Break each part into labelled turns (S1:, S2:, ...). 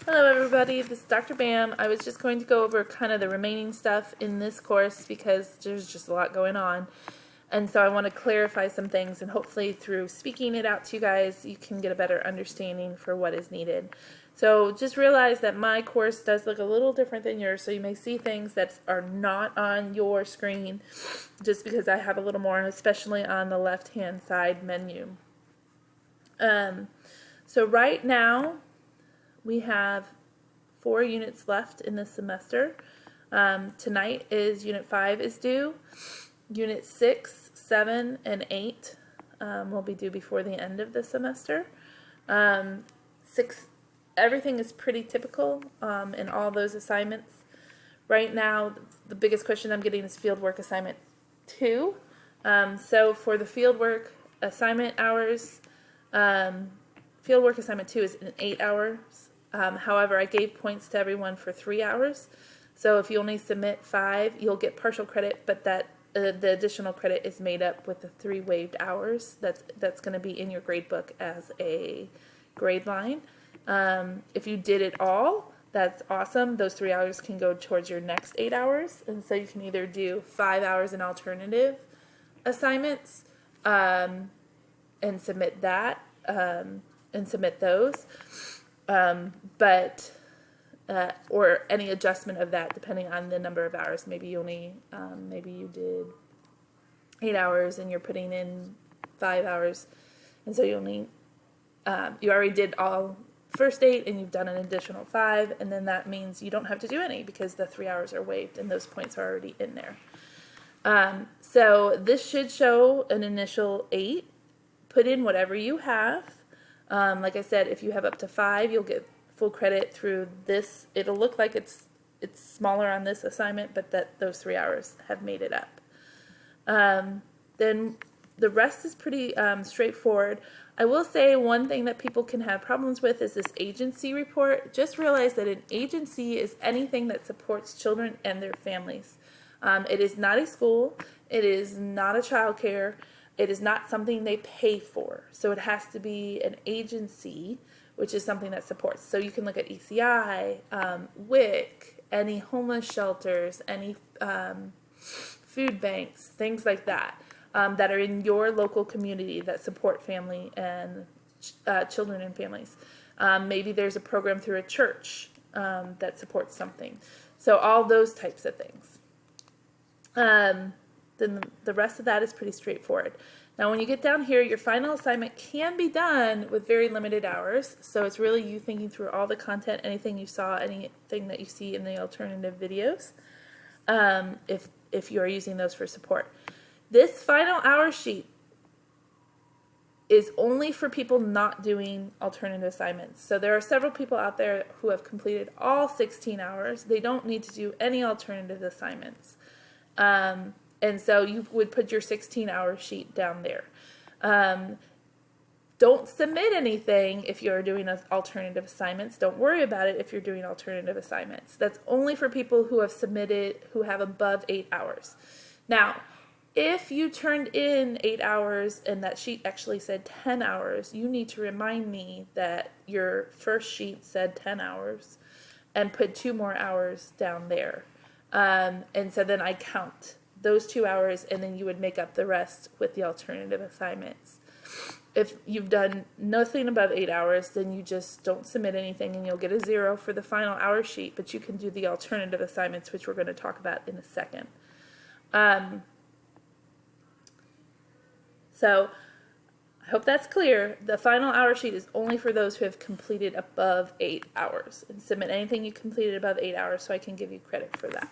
S1: Hello everybody, this is Dr. Bam. I was just going to go over kind of the remaining stuff in this course because there's just a lot going on. And so I want to clarify some things, and hopefully through speaking it out to you guys, you can get a better understanding for what is needed. So just realize that my course does look a little different than yours, so you may see things that are not on your screen just because I have a little more, especially on the left-hand side menu. So right now, we have 4 units left in this semester. Tonight is Unit 5 is due. Unit 6, 7, and 8 will be due before the end of the semester. 6, everything is pretty typical in all those assignments. Right now, the biggest question I'm getting is fieldwork assignment 2. So for the fieldwork assignment hours, fieldwork assignment 2 is in 8 hours. However, I gave points to everyone for 3 hours. So if you only submit 5, you'll get partial credit, but that the additional credit is made up with the 3 waived hours. That's going to be in your grade book as a grade line. If you did it all, that's awesome. Those 3 hours can go towards your next 8 hours. And so you can either do 5 hours in alternative assignments and submit that and submit those. Or any adjustment of that depending on the number of hours. Maybe you only, maybe you did 8 hours and you're putting in 5 hours, and so you only, you already did all first 8 and you've done an additional 5, and then that means you don't have to do any because the 3 hours are waived and those points are already in there. So this should show an initial 8. Put in whatever you have. Like I said, if you have up to 5, you'll get full credit through this. It'll look like it's smaller on this assignment, but that those 3 hours have made it up. Then the rest is pretty straightforward. I will say one thing that people can have problems with is this agency report. Just realize that an agency is anything that supports children and their families. It is not a school. It is not a childcare. It is not something they pay for. So it has to be an agency, which is something that supports. So you can look at ECI, WIC, any homeless shelters, any food banks, things like that, that are in your local community that support family and children and families. Maybe there's a program through a church that supports something. So all those types of things. Then the rest of that is pretty straightforward. Now when you get down here, your final assignment can be done with very limited hours. So it's really you thinking through all the content, anything you saw, anything that you see in the alternative videos, if you are using those for support. This final hour sheet is only for people not doing alternative assignments. So there are several people out there who have completed all 16 hours. They don't need to do any alternative assignments. And so you would put your 16-hour sheet down there. Don't submit anything if you're doing alternative assignments. Don't worry about it if you're doing alternative assignments. That's only for people who have submitted, who have above 8 hours. Now, if you turned in 8 hours and that sheet actually said 10 hours, you need to remind me that your first sheet said 10 hours and put 2 more hours down there. And so then I count those 2 hours, and then you would make up the rest with the alternative assignments. If you've done nothing above 8 hours, then you just don't submit anything and you'll get a 0 for the final hour sheet, but you can do the alternative assignments, which we're going to talk about in a second. So I hope that's clear. The final hour sheet is only for those who have completed above 8 hours, and submit anything you completed above 8 hours so I can give you credit for that.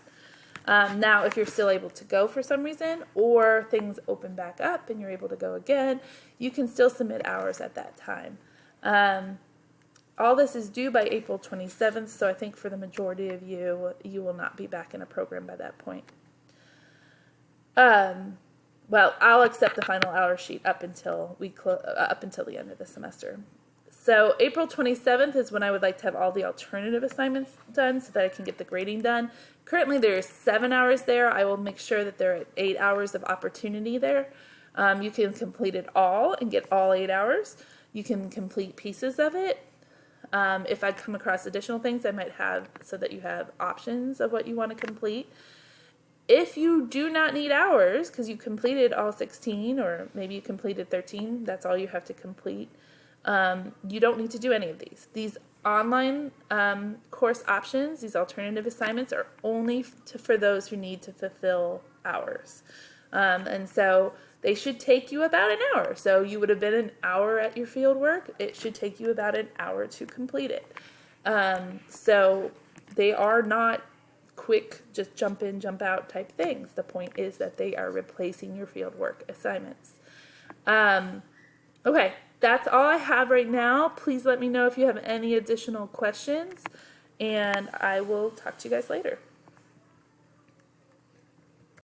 S1: Now, if you're still able to go for some reason, or things open back up and you're able to go again, you can still submit hours at that time. All this is due by April 27th, so I think for the majority of you, you will not be back in a program by that point. Well, I'll accept the final hour sheet up until the end of the semester. So April 27th is when I would like to have all the alternative assignments done so that I can get the grading done. Currently there are 7 hours there. I will make sure that there are 8 hours of opportunity there. You can complete it all and get all 8 hours. You can complete pieces of it. If I come across additional things, I might have so that you have options of what you want to complete. If you do not need hours because you completed all 16 or maybe you completed 13, that's all you have to complete. You don't need to do any of these. These online course options, these alternative assignments are only for those who need to fulfill hours. And so they should take you about an hour. So you would have been an hour at your field work. It should take you about an hour to complete it. So they are not quick, just jump in, jump out type things. The point is that they are replacing your fieldwork assignments. Okay, that's all I have right now. Please let me know if you have any additional questions, and I will talk to you guys later.